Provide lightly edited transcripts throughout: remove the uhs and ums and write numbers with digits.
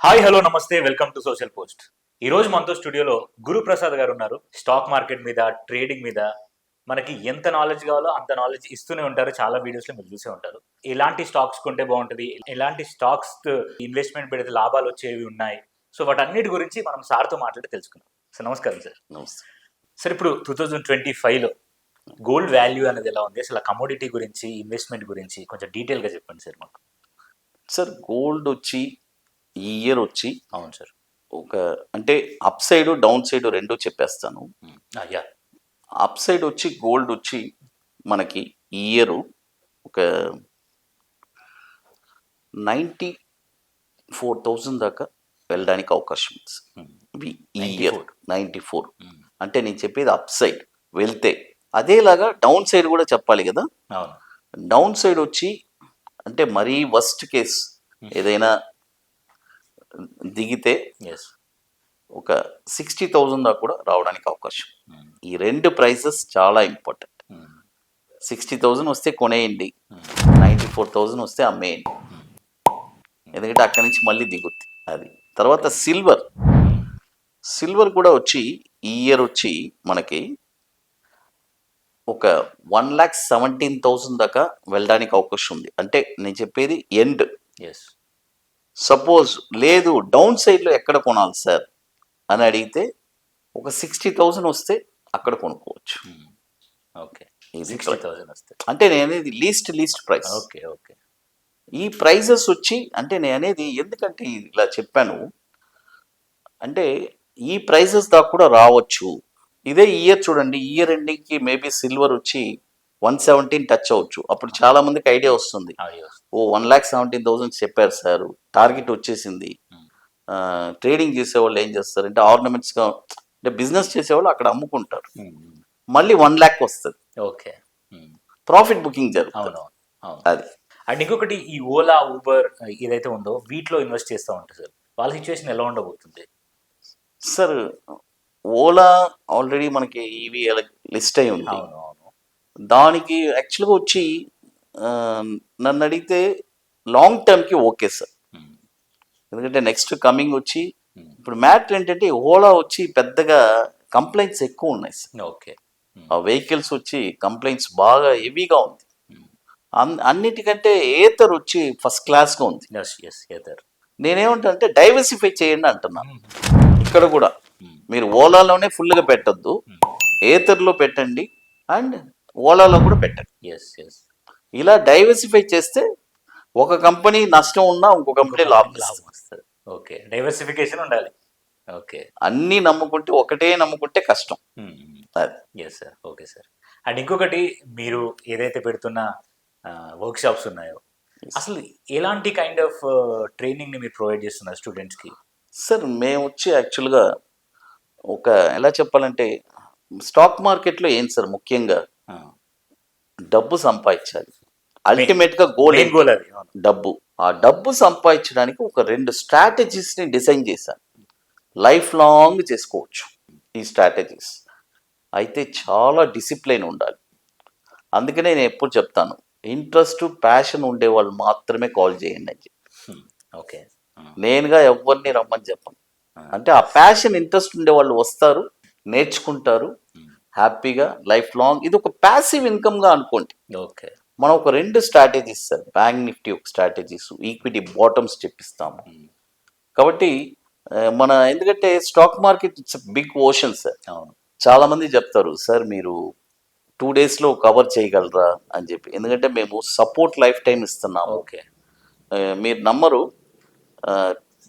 Hi hello నమస్తే welcome to social post. ఈ రోజు మనతో స్టూడియోలో గురుప్రసాద్ గారు ఉన్నారు. స్టాక్ మార్కెట్ మీద, ట్రేడింగ్ మీద మనకి ఎంత నాలెడ్జ్ కావాలో అంత నాలెడ్జ్ ఇస్తూనే ఉంటారు. చాలా వీడియోస్లో మీరు చూసే ఉంటారు. ఎలాంటి స్టాక్స్ కొంటే బాగుంటుంది, ఎలాంటి స్టాక్స్ ఇన్వెస్ట్మెంట్ పెడితే లాభాలు వచ్చేవి ఉన్నాయి. సో వాటన్నిటి గురించి మనం సార్తో మాట్లాడి తెలుసుకుందాం. సార్ నమస్కారం సార్. నమస్తే సార్, ఇప్పుడు 2025లో గోల్డ్ వాల్యూ అనేది ఎలా ఉంది, అసలు కమోడిటీ గురించి, ఇన్వెస్ట్మెంట్ గురించి కొంచెం డీటెయిల్గా చెప్పండి సార్ మాకు. సార్. గోల్డ్ వచ్చి ఈ ఇయర్ వచ్చి అవును సార్. ఒక అంటే అప్ సైడ్ డౌన్ సైడ్ రెండు చెప్పేస్తాను. అయ్యా, అప్ సైడ్ వచ్చి గోల్డ్ వచ్చి మనకి ఈ ఇయర్ ఒక 94,000 దాకా వెళ్ళడానికి అవకాశం ఉంది. ఈ ఇయర్ 94 అంటే నేను చెప్పేది అప్ సైడ్ వెళ్తే, అదేలాగా డౌన్ సైడ్ కూడా చెప్పాలి కదా. డౌన్ సైడ్ వచ్చి అంటే మరీ వర్స్ట్ కేస్ ఏదైనా దిగితే ఒక 60,000 దాకా కూడా రావడానికి అవకాశం. ఈ రెండు ప్రైసెస్ చాలా ఇంపార్టెంట్. 60,000 వస్తే కొనేయండి, 94,000 వస్తే అమ్మేయండి. ఎందుకంటే అక్కడి నుంచి మళ్ళీ దిగుద్ది అది. తర్వాత సిల్వర్ కూడా వచ్చి ఈ ఇయర్ వచ్చి మనకి ఒక 1,17,000 దాకా వెళ్ళడానికి అవకాశం ఉంది. అంటే నేను చెప్పేది ఎండ్. సపోజ్ లేదు డౌన్ సైడ్లో ఎక్కడ కొనాలి సార్ అని అడిగితే ఒక 60,000 వస్తే అక్కడ కొనుక్కోవచ్చు. అంటే నేను అనేది లీస్ట్ ప్రైస్. ఈ ప్రైజెస్ వచ్చి అంటే నేను అనేది ఎందుకంటే ఇలా చెప్పాను అంటే ఈ ప్రైజెస్ దాకా కూడా రావచ్చు. ఇదే ఇయర్ చూడండి, ఇయర్ ఎండింగ్కి మేబీ సిల్వర్ వచ్చి 117 టచ్ అవ్వచ్చు. అప్పుడు చాలా మందికి ఐడియా వస్తుంది, ఓ 1,17,000 చెప్పారు సార్, టార్గెట్ వచ్చేసింది. ట్రేడింగ్ చేసేవాళ్ళు ఏం చేస్తారంటే ఆర్నమెంట్స్గా అంటే బిజినెస్ చేసేవాళ్ళు అక్కడ అమ్ముకుంటారు, మళ్ళీ 1 lakh వస్తుంది. ప్రాఫిట్ బుకింగ్ జరుగుతుంది అది. అండ్ ఇంకొకటి, ఈ ఓలా, ఊబర్ ఏదైతే ఉందో వీటిలో ఇన్వెస్ట్ చేస్తూ ఉంటారు సార్, వాళ్ళ సిచ్యువేషన్ ఎలా ఉండబోతుంది సార్? ఓలా ఆల్రెడీ మనకి ఈవీ లిస్ట్ అయి ఉంది. దానికి యాక్చువల్గా వచ్చి నన్ను అడిగితే లాంగ్ టర్మ్కి ఓకే సార్. ఎందుకంటే నెక్స్ట్ కమింగ్ వచ్చి ఇప్పుడు మ్యాటర్ ఏంటంటే ఓలా వచ్చి పెద్దగా కంప్లైంట్స్ ఎక్కువ ఉన్నాయి సార్. ఆ వెహికల్స్ వచ్చి కంప్లైంట్స్ బాగా హెవీగా ఉంది. అన్నిటికంటే ఏతర్ వచ్చి ఫస్ట్ క్లాస్గా ఉంది. నేనేమంటే డైవర్సిఫై చేయండి అంటున్నాను. ఇక్కడ కూడా మీరు ఓలాలోనే ఫుల్గా పెట్టద్దు, ఏతర్లో పెట్టండి అండ్ ఓలాలో కూడా పెట్టండి. ఇలా డైవర్సిఫై చేస్తే ఒక కంపెనీ నష్టం ఉన్నా ఇంకో కంపెనీ లాభం వస్తుంది. డైవర్సిఫికేషన్ ఉండాలి. అన్నీ నమ్ముకుంటే ఒకటే నమ్ముకుంటే కష్టం. సార్. Okay sir. అండ్ ఇంకొకటి, మీరు ఏదైతే పెడుతున్న వర్క్ షాప్స్ ఉన్నాయో అసలు ఎలాంటి కైండ్ ఆఫ్ ట్రైనింగ్ ని మీరు ప్రొవైడ్ చేస్తున్నారు స్టూడెంట్స్ కి? సార్ మేము వచ్చి యాక్చువల్గా ఒక ఎలా చెప్పాలంటే స్టాక్ మార్కెట్లో ఏం సార్ ముఖ్యంగా డబ్బు సంపాదించాలి. అల్టిమేట్ గా గోల్ అది డబ్బు. ఆ డబ్బు సంపాదించడానికి ఒక 2 స్ట్రాటజీస్ ని డిజైన్ చేశాను. లైఫ్ లాంగ్ చేసుకోవచ్చు ఈ స్ట్రాటజీస్. అయితే చాలా డిసిప్లిన్ ఉండాలి. అందుకనే నేను ఎప్పుడు చెప్తాను, ఇంట్రెస్ట్ ప్యాషన్ ఉండే వాళ్ళు మాత్రమే కాల్ చేయండి అని చెప్పి. నేనుగా ఎవరిని రమ్మని చెప్పను. అంటే ఆ ప్యాషన్ ఇంట్రెస్ట్ ఉండే వాళ్ళు వస్తారు, నేర్చుకుంటారు హ్యాపీగా లైఫ్ లాంగ్. ఇది ఒక ప్యాసివ్ ఇన్కమ్ గా అనుకోండి. మనం ఒక 2 స్ట్రాటజీస్ సార్, బ్యాంక్ నిఫ్టీ ఒక స్ట్రాటజీస్, ఈక్విటీ బాటమ్స్ చెప్పిస్తాము. కాబట్టి మన ఎందుకంటే stock market it's big ocean sir. చాలా మంది చెప్తారు సార్ మీరు 2 daysలో కవర్ చేయగలరా అని చెప్పి. ఎందుకంటే మేము సపోర్ట్ లైఫ్ టైం ఇస్తున్నాము. మీరు నమ్మరు,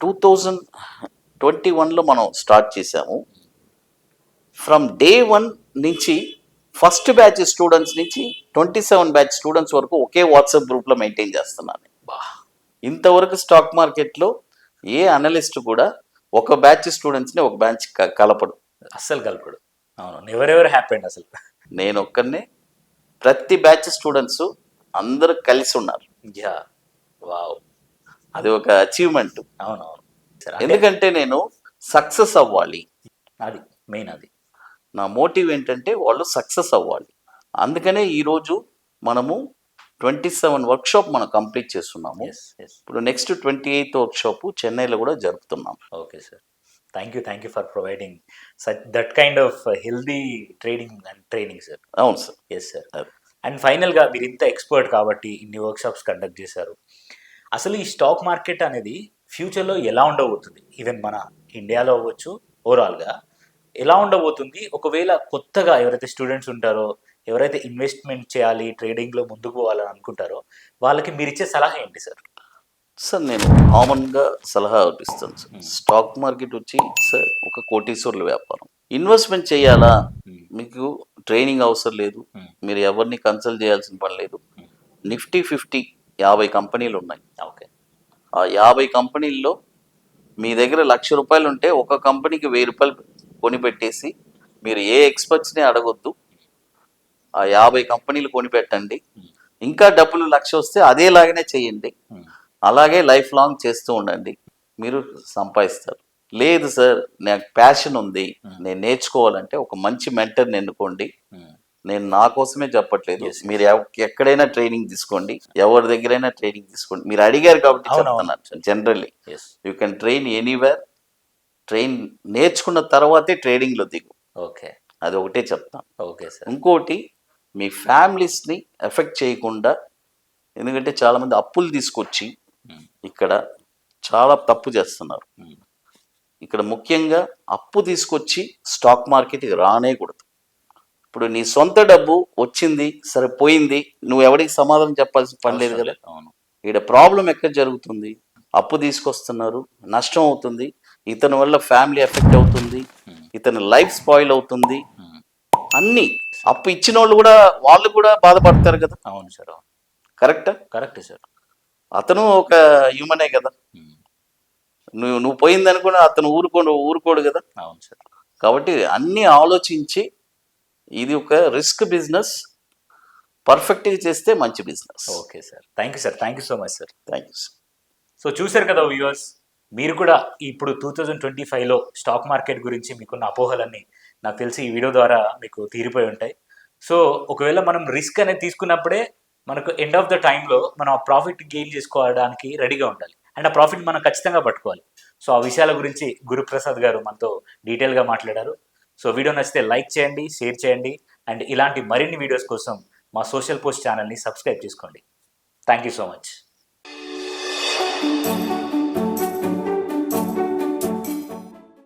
2021లో మనం స్టార్ట్ చేసాము. ఫ్రమ్ డే 1 నుంచి ఫస్ట్ బ్యాచ్ స్టూడెంట్స్ నుంచి 27 బ్యాచ్ స్టూడెంట్స్ వరకు ఒకే వాట్సాప్ గ్రూప్లో మెయింటైన్ చేస్తున్నాను. ఇంతవరకు స్టాక్ మార్కెట్లో ఏ అనలిస్ట్ కూడా ఒక బ్యాచ్ స్టూడెంట్స్ని ఒక బ్యాచ్ కలపడు, అస్సలు కలపడు. ఎవరెవరు హ్యాపీ అండి అసలు. నేను ఒక్కరినే, ప్రతి బ్యాచ్ స్టూడెంట్స్ అందరూ కలిసి ఉన్నారు. అది ఒక అచీవ్మెంట్. ఎందుకంటే నేను సక్సెస్ అవ్వాలి, అది మెయిన్. అది నా మోటివ్ ఏంటంటే వాళ్ళు సక్సెస్ అవ్వాలి. అందుకనే ఈరోజు మనము 27 వర్క్షాప్ మనం కంప్లీట్ చేస్తున్నాము. ఎస్ ఎస్ ఇప్పుడు నెక్స్ట్ 28th వర్క్షాప్ చెన్నైలో కూడా జరుపుతున్నాం. Okay sir. Thank you for providing that kind of healthy trading and training sir. అవును సార్. Yes sir. అండ్ ఫైనల్గా మీరు ఇంత ఎక్స్పర్ట్ కాబట్టి ఇన్ని వర్క్షాప్స్ కండక్ట్ చేశారు. అసలు ఈ స్టాక్ మార్కెట్ అనేది ఫ్యూచర్లో ఎలా ఉండబోతుంది, ఈవెన్ మన ఇండియాలో అవ్వచ్చు, ఓవరాల్గా ఎలా ఉండబోతుంది? ఒకవేళ కొత్తగా ఎవరైతే స్టూడెంట్స్ ఉంటారో, ఎవరైతే ఇన్వెస్ట్మెంట్ చేయాలి, ట్రేడింగ్లో ముందుకు పోవాలని అనుకుంటారో, వాళ్ళకి మీరు ఇచ్చే సలహా ఏంటి సార్? సార్ నేను కామన్గా సలహా ఇస్తాను సార్. స్టాక్ మార్కెట్ వచ్చి సార్ ఒక కోటీశ్వర్ల వ్యాపారం. ఇన్వెస్ట్మెంట్ చేయాలా, మీకు ట్రైనింగ్ అవసరం లేదు, మీరు ఎవరిని కన్సల్ట్ చేయాల్సిన పని లేదు. నిఫ్టీ 50 50 కంపెనీలు ఉన్నాయి. ఓకే. ఆ 50 కంపెనీల్లో మీ దగ్గర ₹1,00,000 ఉంటే ఒక కంపెనీకి ₹1,000 కొనిపెట్టేసి మీరు ఏ ఎక్స్పర్ట్స్ని అడగొద్దు, ఆ 50 కంపెనీలు కొనిపెట్టండి. ఇంకా డబ్బులు 1,00,000 వస్తే అదేలాగానే చేయండి, అలాగే లైఫ్ లాంగ్ చేస్తూ ఉండండి, మీరు సంపాదిస్తారు. లేదు సార్ నాకు ప్యాషన్ ఉంది, నేను నేర్చుకోవాలంటే ఒక మంచి మెంటర్ని ఎన్నుకోండి. నేను నా కోసమే చెప్పట్లేదు, మీరు ఎక్కడైనా ట్రైనింగ్ తీసుకోండి, ఎవరి దగ్గరైనా ట్రైనింగ్ తీసుకోండి. మీరు అడిగారు కాబట్టి చెప్తున్నాను. Generally you can train anywhere. Train నేర్చుకున్న తర్వాతే ట్రేడింగ్లో దిగు. ఓకే, అది ఒకటే చెప్తాను. Okay sir. ఇంకోటి, మీ ఫ్యామిలీస్ని ఎఫెక్ట్ చేయకుండా, ఎందుకంటే చాలామంది అప్పులు తీసుకొచ్చి ఇక్కడ చాలా తప్పు చేస్తున్నారు. ఇక్కడ ముఖ్యంగా అప్పు తీసుకొచ్చి స్టాక్ మార్కెట్కి రానేకూడదు. ఇప్పుడు నీ సొంత డబ్బు వచ్చింది, సరే పోయింది, నువ్వు ఎవరికి సమాధానం చెప్పాల్సిన పని లేదు కదా. ఇక్కడ ప్రాబ్లం ఎక్కడ జరుగుతుంది? అప్పు తీసుకొస్తున్నారు, నష్టం అవుతుంది, ఇతని వల్ల ఫ్యామిలీ ఎఫెక్ట్ అవుతుంది, ఇతని లైఫ్ స్పాయిల్ అవుతుంది. అన్నీ అప్పు ఇచ్చిన వాళ్ళు కూడా బాధపడతారు కదా. అవును సార్. కరెక్టా? Correct sir. అతను ఒక హ్యూమనే కదా. నువ్వు పోయిందని కూడా అతను ఊరుకోడు కదా. అవును సార్. కాబట్టి అన్నీ ఆలోచించి, ఇది ఒక రిస్క్ బిజినెస్, పర్ఫెక్ట్గా చేస్తే మంచి business. Okay sir. Thank you so much sir. Thank you sir. So చూశారు కదా వ్యూవర్స్, మీరు కూడా ఇప్పుడు 2025లో స్టాక్ మార్కెట్ గురించి మీకున్న అపోహలన్నీ నాకు తెలిసి ఈ వీడియో ద్వారా మీకు తీరిపోయి ఉంటాయి. సో ఒకవేళ మనం రిస్క్ అనేది తీసుకున్నప్పుడే మనకు ఎండ్ ఆఫ్ ద టైంలో మనం ఆ ప్రాఫిట్ గెయిన్ చేసుకోవడానికి రెడీగా ఉండాలి, అండ్ ఆ ప్రాఫిట్ మనం ఖచ్చితంగా పట్టుకోవాలి. సో ఆ విషయాల గురించి గురుప్రసాద్ గారు మనతో డీటెయిల్గా మాట్లాడారు. సో వీడియో నచ్చితే లైక్ చేయండి, షేర్ చేయండి, అండ్ ఇలాంటి మరిన్ని వీడియోస్ కోసం మా సోషల్ పోస్ట్ ఛానల్ని సబ్స్క్రైబ్ చేసుకోండి. Thank you so much.